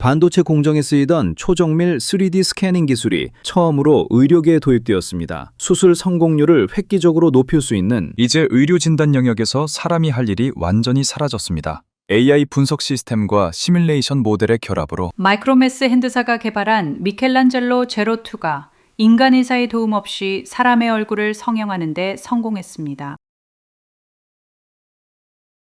반도체 공정에 쓰이던 초정밀 3D 스캐닝 기술이 처음으로 의료계에 도입되었습니다. 수술 성공률을 획기적으로 높일 수 있는 이제 의료 진단 영역에서 사람이 할 일이 완전히 사라졌습니다. AI 분석 시스템과 시뮬레이션 모델의 결합으로 마이크로메스 핸드사가 개발한 미켈란젤로 제로2가 인간 의사의 도움 없이 사람의 얼굴을 성형하는 데 성공했습니다.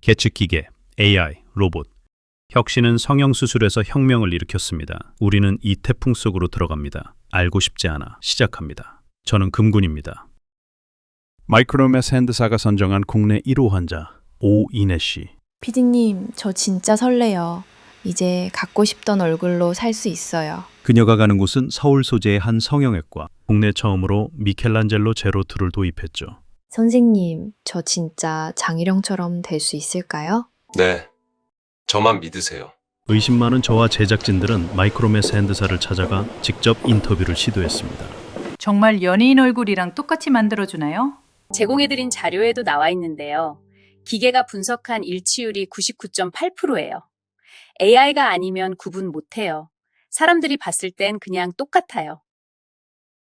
계측기계, AI, 로봇. 혁신은 성형수술에서 혁명을 일으켰습니다. 우리는 이 태풍 속으로 들어갑니다. 알고 싶지 않아 시작합니다. 저는 금군입니다. 마이크로메스 핸드사가 선정한 국내 1호 환자 오인혜 씨. 피디님, 저 진짜 설레요. 이제 갖고 싶던 얼굴로 살 수 있어요. 그녀가 가는 곳은 서울 소재의 한 성형외과. 국내 처음으로 미켈란젤로 제로2를 도입했죠. 선생님, 저 진짜 장희령처럼 될 수 있을까요? 네, 저만 믿으세요. 의심 많은 저와 제작진들은 마이크로메스 핸드사를 찾아가 직접 인터뷰를 시도했습니다. 정말 연예인 얼굴이랑 똑같이 만들어주나요? 제공해드린 자료에도 나와 있는데요. 기계가 분석한 일치율이 99.8%예요. AI가 아니면 구분 못해요. 사람들이 봤을 땐 그냥 똑같아요.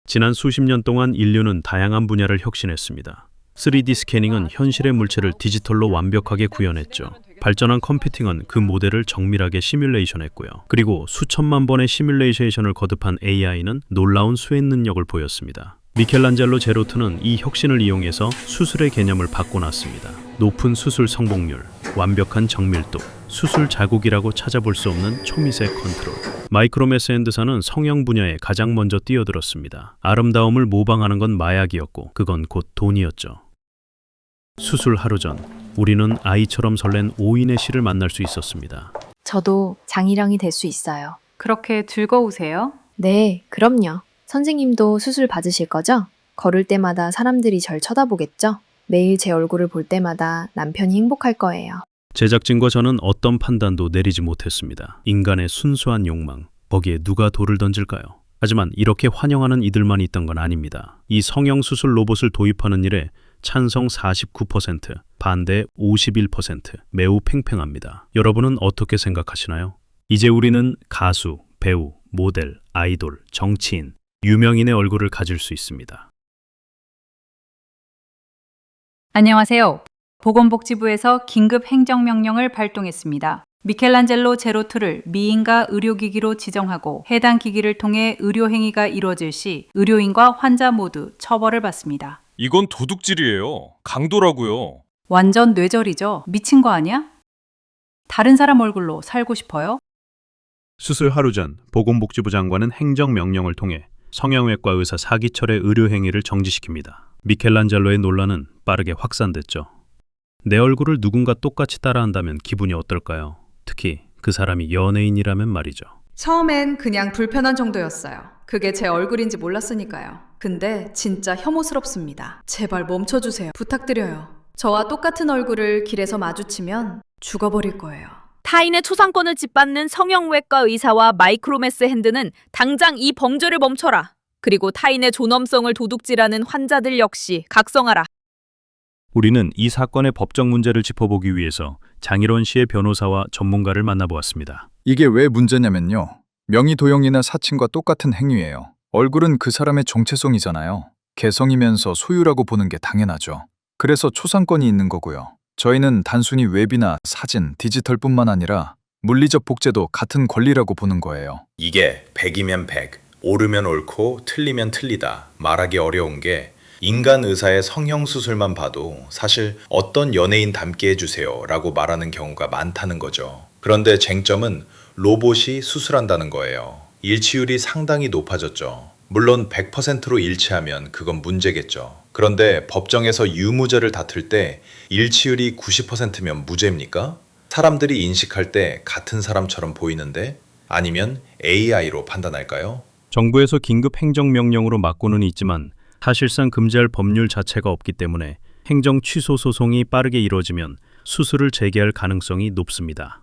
지난 수십 년 동안 인류는 다양한 분야를 혁신했습니다. 3D 스캐닝은 현실의 물체를 디지털로 완벽하게 구현했죠. 발전한 컴퓨팅은 그 모델을 정밀하게 시뮬레이션했고요. 그리고 수천만 번의 시뮬레이션을 거듭한 AI는 놀라운 수행 능력을 보였습니다. 미켈란젤로 제로2는 이 혁신을 이용해서 수술의 개념을 바꿔놨습니다. 높은 수술 성공률, 완벽한 정밀도, 수술 자국이라고 찾아볼 수 없는 초미세 컨트롤. 마이크로메스 핸드사는 성형 분야에 가장 먼저 뛰어들었습니다. 아름다움을 모방하는 건 마약이었고 그건 곧 돈이었죠. 수술 하루 전, 우리는 아이처럼 설렌 오인혜 씨를 만날 수 있었습니다. 저도 장희령이 될 수 있어요. 그렇게 즐거우세요? 네, 그럼요. 선생님도 수술 받으실 거죠? 걸을 때마다 사람들이 절 쳐다보겠죠? 매일 제 얼굴을 볼 때마다 남편이 행복할 거예요. 제작진과 저는 어떤 판단도 내리지 못했습니다. 인간의 순수한 욕망, 거기에 누가 돌을 던질까요? 하지만 이렇게 환영하는 이들만 있던 건 아닙니다. 이 성형수술 로봇을 도입하는 일에 찬성 49%, 반대 51%, 매우 팽팽합니다. 여러분은 어떻게 생각하시나요? 이제 우리는 가수, 배우, 모델, 아이돌, 정치인, 유명인의 얼굴을 가질 수 있습니다. 안녕하세요. 보건복지부에서 긴급 행정명령을 발동했습니다. 미켈란젤로 제로2를 미인가 의료기기로 지정하고 해당 기기를 통해 의료행위가 이루어질 시 의료인과 환자 모두 처벌을 받습니다. 이건 도둑질이에요. 강도라고요. 완전 뇌절이죠. 미친 거 아니야? 다른 사람 얼굴로 살고 싶어요? 수술 하루 전 보건복지부 장관은 행정명령을 통해 성형외과 의사 사기철의 의료행위를 정지시킵니다. 미켈란젤로의 논란은 빠르게 확산됐죠. 내 얼굴을 누군가 똑같이 따라한다면 기분이 어떨까요? 특히 그 사람이 연예인이라면 말이죠. 처음엔 그냥 불편한 정도였어요. 그게 제 얼굴인지 몰랐으니까요. 근데 진짜 혐오스럽습니다. 제발 멈춰주세요. 부탁드려요. 저와 똑같은 얼굴을 길에서 마주치면 죽어버릴 거예요. 타인의 초상권을 짓밟는 성형외과 의사와 마이크로메스 핸드는 당장 이 범죄를 멈춰라. 그리고 타인의 존엄성을 도둑질하는 환자들 역시 각성하라. 우리는 이 사건의 법적 문제를 짚어보기 위해서 장일원 씨의 변호사와 전문가를 만나보았습니다. 이게 왜 문제냐면요. 명의도용이나 사칭과 똑같은 행위예요. 얼굴은 그 사람의 정체성이잖아요. 개성이면서 소유라고 보는 게 당연하죠. 그래서 초상권이 있는 거고요. 저희는 단순히 웹이나 사진, 디지털뿐만 아니라 물리적 복제도 같은 권리라고 보는 거예요. 이게 100이면 100, 옳으면 옳고 틀리면 틀리다 말하기 어려운 게 인간 의사의 성형수술만 봐도 사실 어떤 연예인 닮게 해주세요 라고 말하는 경우가 많다는 거죠. 그런데 쟁점은 로봇이 수술한다는 거예요. 일치율이 상당히 높아졌죠. 물론 100%로 일치하면 그건 문제겠죠. 그런데 법정에서 유무죄를 다툴 때 일치율이 90%면 무죄입니까? 사람들이 인식할 때 같은 사람처럼 보이는데 아니면 AI로 판단할까요? 정부에서 긴급 행정명령으로 막고는 있지만 사실상 금지할 법률 자체가 없기 때문에 행정 취소 소송이 빠르게 이루어지면 수술을 재개할 가능성이 높습니다.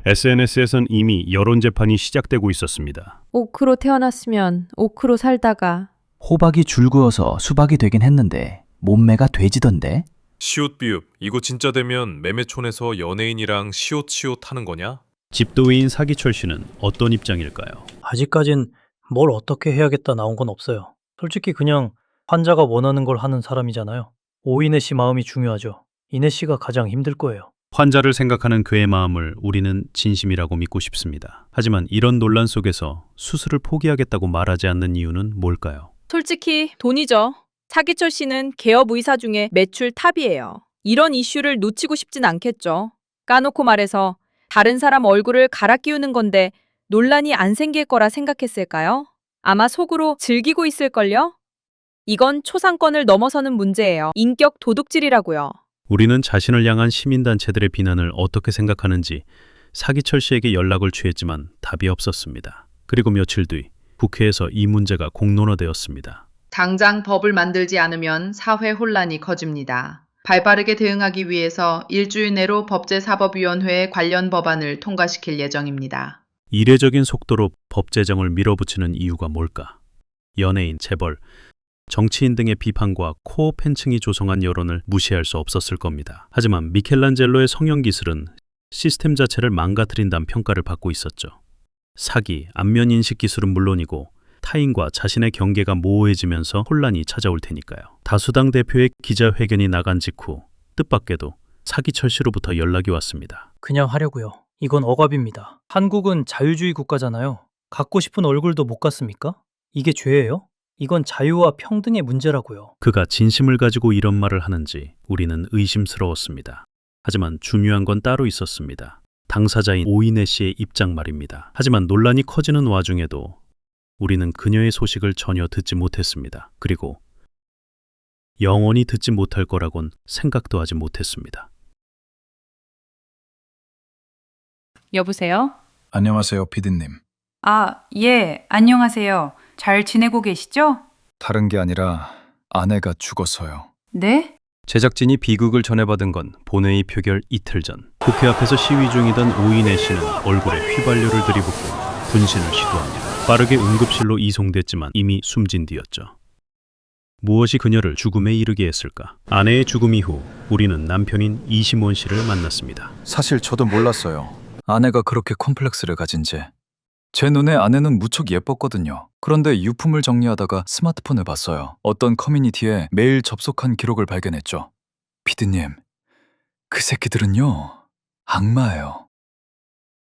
SNS에선 이미 여론 재판이 시작되고 있었습니다. 오크로 태어났으면 오크로 살다가 호박이 줄 그어서 수박이 되긴 했는데 몸매가 돼지던데? 시옷비읍, 이거 진짜 되면 매매촌에서 연예인이랑 시옷 하는 거냐? 집도의인 사기철 씨는 어떤 입장일까요? 아직까진 뭘 어떻게 해야겠다 나온 건 없어요. 솔직히 그냥 환자가 원하는 걸 하는 사람이잖아요. 오이네 씨 마음이 중요하죠. 이네 씨가 가장 힘들 거예요. 환자를 생각하는 그의 마음을 우리는 진심이라고 믿고 싶습니다. 하지만 이런 논란 속에서 수술을 포기하겠다고 말하지 않는 이유는 뭘까요? 솔직히 돈이죠. 사기철 씨는 개업 의사 중에 매출 탑이에요. 이런 이슈를 놓치고 싶진 않겠죠. 까놓고 말해서 다른 사람 얼굴을 갈아 끼우는 건데 논란이 안 생길 거라 생각했을까요? 아마 속으로 즐기고 있을걸요? 이건 초상권을 넘어서는 문제예요. 인격 도둑질이라고요. 우리는 자신을 향한 시민단체들의 비난을 어떻게 생각하는지 사기철 씨에게 연락을 취했지만 답이 없었습니다. 그리고 며칠 뒤 국회에서 이 문제가 공론화되었습니다. 당장 법을 만들지 않으면 사회 혼란이 커집니다. 발빠르게 대응하기 위해서 일주일 내로 법제사법위원회에 관련 법안을 통과시킬 예정입니다. 이례적인 속도로 법 제정을 밀어붙이는 이유가 뭘까? 연예인, 재벌, 정치인 등의 비판과 코어 팬층이 조성한 여론을 무시할 수 없었을 겁니다. 하지만 미켈란젤로의 성형 기술은 시스템 자체를 망가뜨린다는 평가를 받고 있었죠. 사기, 안면인식 기술은 물론이고 타인과 자신의 경계가 모호해지면서 혼란이 찾아올 테니까요. 다수당 대표의 기자회견이 나간 직후 뜻밖에도 사기철 씨로부터 연락이 왔습니다. 그냥 하려고요. 이건 억압입니다. 한국은 자유주의 국가잖아요. 갖고 싶은 얼굴도 못 갖습니까? 이게 죄예요? 이건 자유와 평등의 문제라고요. 그가 진심을 가지고 이런 말을 하는지 우리는 의심스러웠습니다. 하지만 중요한 건 따로 있었습니다. 당사자인 오이네 씨의 입장 말입니다. 하지만 논란이 커지는 와중에도 우리는 그녀의 소식을 전혀 듣지 못했습니다. 그리고 영원히 듣지 못할 거라곤 생각도 하지 못했습니다. 여보세요? 안녕하세요, 피디님. 아, 예, 안녕하세요. 잘 지내고 계시죠? 다른 게 아니라 아내가 죽어서요. 네? 제작진이 비극을 전해받은 건 본회의 표결 이틀 전. 국회 앞에서 시위 중이던 오이네 씨는 얼굴에 휘발유를 들이붓고 분신을 시도합니다. 빠르게 응급실로 이송됐지만 이미 숨진 뒤였죠. 무엇이 그녀를 죽음에 이르게 했을까? 아내의 죽음 이후 우리는 남편인 이시몬 씨를 만났습니다. 사실 저도 몰랐어요. 아내가 그렇게 콤플렉스를 가진지. 제 눈에 아내는 무척 예뻤거든요. 그런데 유품을 정리하다가 스마트폰을 봤어요. 어떤 커뮤니티에 메일 접속한 기록을 발견했죠. 피디님, 그 새끼들은요, 악마예요.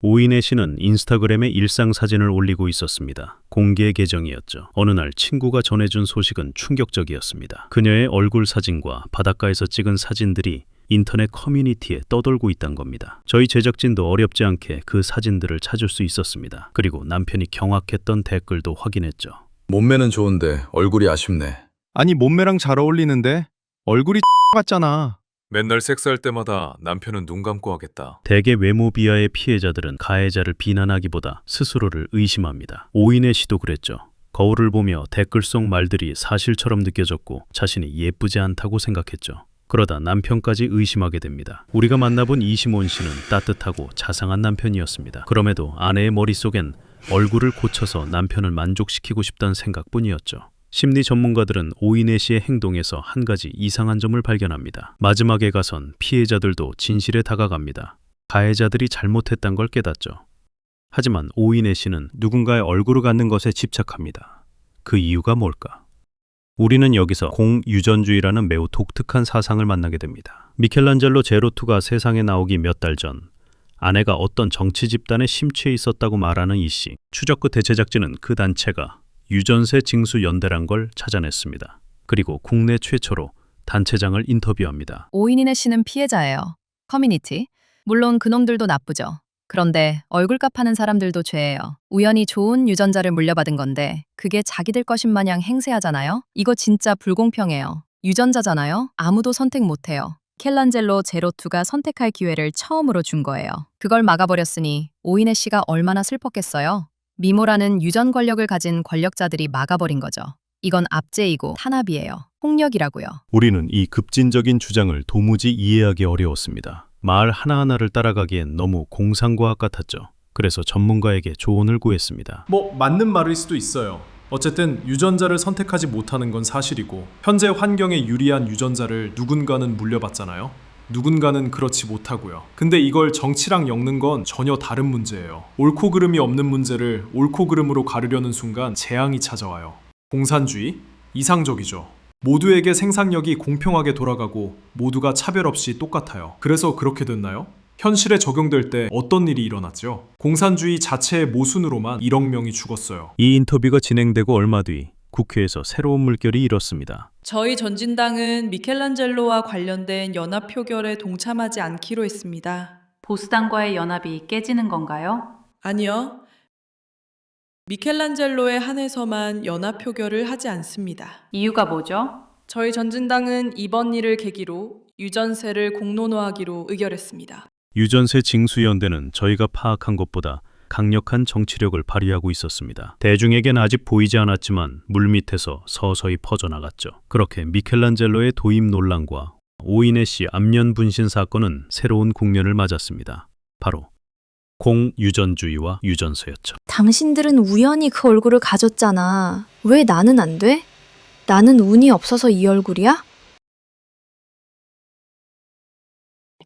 오이네 씨는 인스타그램에 일상 사진을 올리고 있었습니다. 공개 계정이었죠. 어느 날 친구가 전해준 소식은 충격적이었습니다. 그녀의 얼굴 사진과 바닷가에서 찍은 사진들이 인터넷 커뮤니티에 떠돌고 있다는 겁니다. 저희 제작진도 어렵지 않게 그 사진들을 찾을 수 있었습니다. 그리고 남편이 경악했던 댓글도 확인했죠. 몸매는 좋은데 얼굴이 아쉽네. 아니 몸매랑 잘 어울리는데 얼굴이 같잖아. 맨날 섹스할 때마다 남편은 눈 감고 하겠다. 대개 외모 비하의 피해자들은 가해자를 비난하기보다 스스로를 의심합니다. 오이네 씨도 그랬죠. 거울을 보며 댓글 속 말들이 사실처럼 느껴졌고 자신이 예쁘지 않다고 생각했죠. 그러다 남편까지 의심하게 됩니다. 우리가 만나본 이시몬 씨는 따뜻하고 자상한 남편이었습니다. 그럼에도 아내의 머릿속엔 얼굴을 고쳐서 남편을 만족시키고 싶다는 생각뿐이었죠. 심리 전문가들은 오이네 씨의 행동에서 한 가지 이상한 점을 발견합니다. 마지막에 가선 피해자들도 진실에 다가갑니다. 가해자들이 잘못했단 걸 깨닫죠. 하지만 오이네 씨는 누군가의 얼굴을 갖는 것에 집착합니다. 그 이유가 뭘까? 우리는 여기서 공유전주의라는 매우 독특한 사상을 만나게 됩니다. 미켈란젤로 제로투가 세상에 나오기 몇 달 전 아내가 어떤 정치 집단에 심취해 있었다고 말하는 이 씨. 추적 끝에 제작진은 그 단체가 유전세 징수 연대란 걸 찾아냈습니다. 그리고 국내 최초로 단체장을 인터뷰합니다. 오이네 씨는 피해자예요. 커뮤니티. 물론 그놈들도 나쁘죠. 그런데 얼굴값 하는 사람들도 죄예요. 우연히 좋은 유전자를 물려받은 건데 그게 자기들 것인 마냥 행세하잖아요. 이거 진짜 불공평해요. 유전자잖아요. 아무도 선택 못해요. 미켈란젤로 제로투가 선택할 기회를 처음으로 준 거예요. 그걸 막아버렸으니 오이네 씨가 얼마나 슬펐겠어요. 미모라는 유전 권력을 가진 권력자들이 막아버린 거죠. 이건 압제이고 탄압이에요. 폭력이라고요. 우리는 이 급진적인 주장을 도무지 이해하기 어려웠습니다. 말 하나하나를 따라가기엔 너무 공상과학 같았죠. 그래서 전문가에게 조언을 구했습니다. 맞는 말일 수도 있어요. 어쨌든 유전자를 선택하지 못하는 건 사실이고 현재 환경에 유리한 유전자를 누군가는 물려받잖아요. 누군가는 그렇지 못하고요. 근데 이걸 정치랑 엮는 건 전혀 다른 문제예요. 옳고 그름이 없는 문제를 옳고 그름으로 가르려는 순간 재앙이 찾아와요. 공산주의? 이상적이죠. 모두에게 생산력이 공평하게 돌아가고 모두가 차별 없이 똑같아요. 그래서 그렇게 됐나요? 현실에 적용될 때 어떤 일이 일어났죠? 공산주의 자체의 모순으로만 1억 명이 죽었어요. 이 인터뷰가 진행되고 얼마 뒤 국회에서 새로운 물결이 일었습니다. 저희 전진당은 미켈란젤로와 관련된 연합 표결에 동참하지 않기로 했습니다. 보수당과의 연합이 깨지는 건가요? 아니요. 미켈란젤로에 한해서만 연합 표결을 하지 않습니다. 이유가 뭐죠? 저희 전진당은 이번 일을 계기로 유전세를 공론화하기로 의결했습니다. 유전세 징수연대는 저희가 파악한 것보다 강력한 정치력을 발휘하고 있었습니다. 대중에겐 아직 보이지 않았지만 물밑에서 서서히 퍼져나갔죠. 그렇게 미켈란젤로의 도입 논란과 오이네 씨 안면 분신 사건은 새로운 국면을 맞았습니다. 바로 공유전주의와 유전세였죠. 당신들은 우연히 그 얼굴을 가졌잖아. 왜 나는 안 돼? 나는 운이 없어서 이 얼굴이야?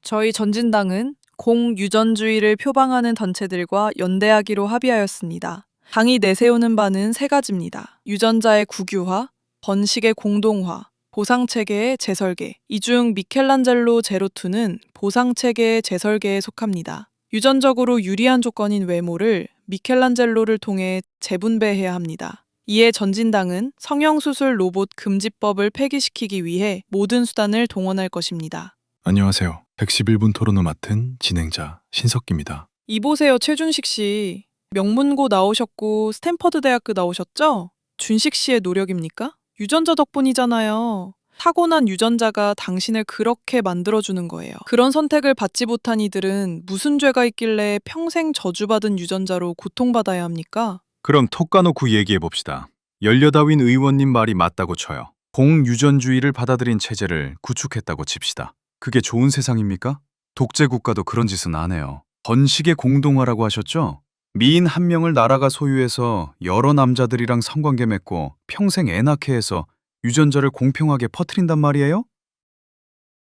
저희 전진당은 공유전주의를 표방하는 단체들과 연대하기로 합의하였습니다. 당이 내세우는 바는 세 가지입니다. 유전자의 국유화, 번식의 공동화, 보상체계의 재설계. 이 중 미켈란젤로 제로2는 보상체계의 재설계에 속합니다. 유전적으로 유리한 조건인 외모를 미켈란젤로를 통해 재분배해야 합니다. 이에 전진당은 성형수술 로봇 금지법을 폐기시키기 위해 모든 수단을 동원할 것입니다. 안녕하세요. 111분 토론을 맡은 진행자 신석기입니다. 이보세요, 최준식 씨. 명문고 나오셨고 스탠퍼드 대학교 나오셨죠? 준식 씨의 노력입니까? 유전자 덕분이잖아요. 타고난 유전자가 당신을 그렇게 만들어주는 거예요. 그런 선택을 받지 못한 이들은 무슨 죄가 있길래 평생 저주받은 유전자로 고통받아야 합니까? 그럼 톡 까놓고 얘기해봅시다. 열려다윈 의원님 말이 맞다고 쳐요. 공유전주의를 받아들인 체제를 구축했다고 칩시다. 그게 좋은 세상입니까? 독재 국가도 그런 짓은 안 해요. 번식의 공동화라고 하셨죠? 미인 한 명을 나라가 소유해서 여러 남자들이랑 성관계 맺고 평생 애 낳게 해서 유전자를 공평하게 퍼뜨린단 말이에요?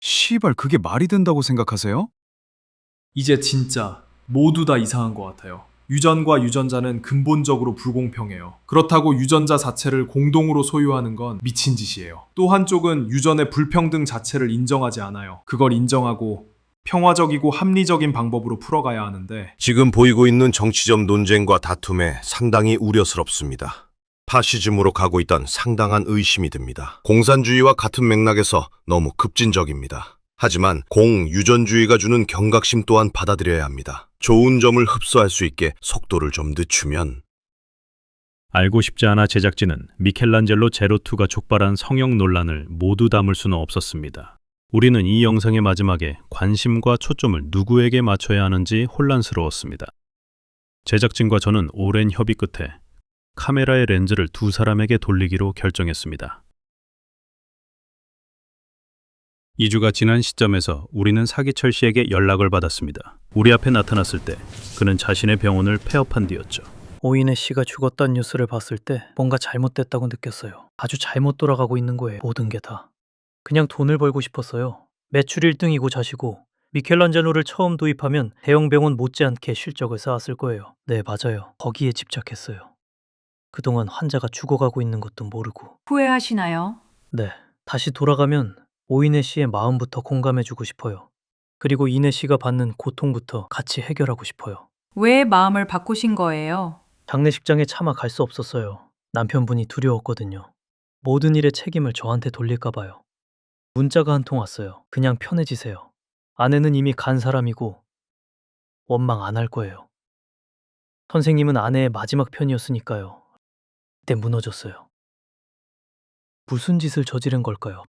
시발 그게 말이 된다고 생각하세요? 이제 진짜 모두 다 이상한 것 같아요. 유전과 유전자는 근본적으로 불공평해요. 그렇다고 유전자 자체를 공동으로 소유하는 건 미친 짓이에요. 또 한쪽은 유전의 불평등 자체를 인정하지 않아요. 그걸 인정하고 평화적이고 합리적인 방법으로 풀어가야 하는데 지금 보이고 있는 정치적 논쟁과 다툼에 상당히 우려스럽습니다. 파시즘으로 가고 있던 상당한 의심이 듭니다. 공산주의와 같은 맥락에서 너무 급진적입니다. 하지만 공유전주의가 주는 경각심 또한 받아들여야 합니다. 좋은 점을 흡수할 수 있게 속도를 좀 늦추면. 알고 싶지 않아 제작진은 미켈란젤로 제로2가 촉발한 성형 논란을 모두 담을 수는 없었습니다. 우리는 이 영상의 마지막에 관심과 초점을 누구에게 맞춰야 하는지 혼란스러웠습니다. 제작진과 저는 오랜 협의 끝에 카메라의 렌즈를 두 사람에게 돌리기로 결정했습니다. 2주가 지난 시점에서 우리는 사기철 씨에게 연락을 받았습니다. 우리 앞에 나타났을 때 그는 자신의 병원을 폐업한 뒤였죠. 오이네 씨가 죽었다는 뉴스를 봤을 때 뭔가 잘못됐다고 느꼈어요. 아주 잘못 돌아가고 있는 거예요. 모든 게 다. 그냥 돈을 벌고 싶었어요. 매출 1등이고 자시고 미켈란젤로를 처음 도입하면 대형 병원 못지않게 실적을 쌓았을 거예요. 네, 맞아요. 거기에 집착했어요. 그동안 환자가 죽어가고 있는 것도 모르고. 후회하시나요? 네, 다시 돌아가면 오이네 씨의 마음부터 공감해주고 싶어요. 그리고 이네 씨가 받는 고통부터 같이 해결하고 싶어요. 왜 마음을 바꾸신 거예요? 장례식장에 차마 갈 수 없었어요. 남편분이 두려웠거든요. 모든 일의 책임을 저한테 돌릴까 봐요. 문자가 한 통 왔어요. 그냥 편해지세요. 아내는 이미 간 사람이고 원망 안 할 거예요. 선생님은 아내의 마지막 편이었으니까요. 그때 무너졌어요. 무슨 짓을 저지른 걸까요?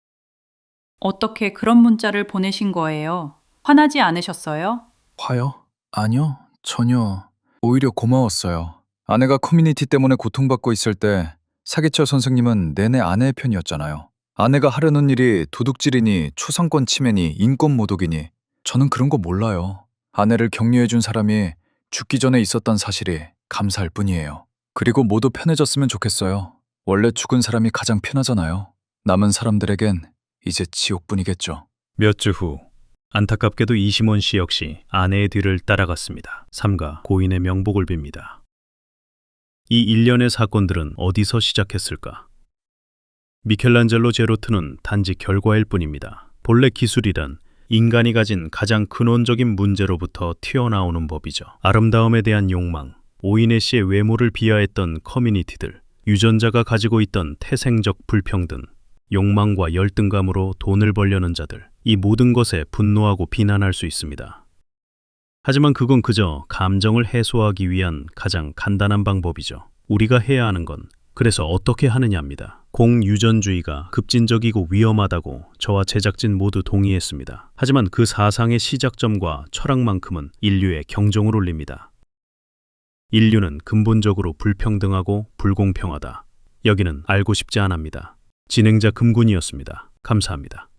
어떻게 그런 문자를 보내신 거예요? 화나지 않으셨어요? 화요? 아니요, 전혀. 오히려 고마웠어요. 아내가 커뮤니티 때문에 고통받고 있을 때 사기철 선생님은 내내 아내의 편이었잖아요. 아내가 하려는 일이 도둑질이니 초상권 침해니 인권 모독이니 저는 그런 거 몰라요. 아내를 격려해준 사람이 죽기 전에 있었던 사실이 감사할 뿐이에요. 그리고 모두 편해졌으면 좋겠어요. 원래 죽은 사람이 가장 편하잖아요. 남은 사람들에겐 이제 지옥뿐이겠죠. 몇 주 후 안타깝게도 이시몬 씨 역시 아내의 뒤를 따라갔습니다. 삼가 고인의 명복을 빕니다. 이 일련의 사건들은 어디서 시작했을까? 미켈란젤로 제로트는 단지 결과일 뿐입니다. 본래 기술이란 인간이 가진 가장 근원적인 문제로부터 튀어나오는 법이죠. 아름다움에 대한 욕망, 오이네 씨의 외모를 비하했던 커뮤니티들, 유전자가 가지고 있던 태생적 불평등, 욕망과 열등감으로 돈을 벌려는 자들, 이 모든 것에 분노하고 비난할 수 있습니다. 하지만 그건 그저 감정을 해소하기 위한 가장 간단한 방법이죠. 우리가 해야 하는 건 그래서 어떻게 하느냐입니다. 공유전주의가 급진적이고 위험하다고 저와 제작진 모두 동의했습니다. 하지만 그 사상의 시작점과 철학만큼은 인류의 경종을 울립니다. 인류는 근본적으로 불평등하고 불공평하다. 여기는 알고 싶지 않합니다. 진행자 금군이었습니다. 감사합니다.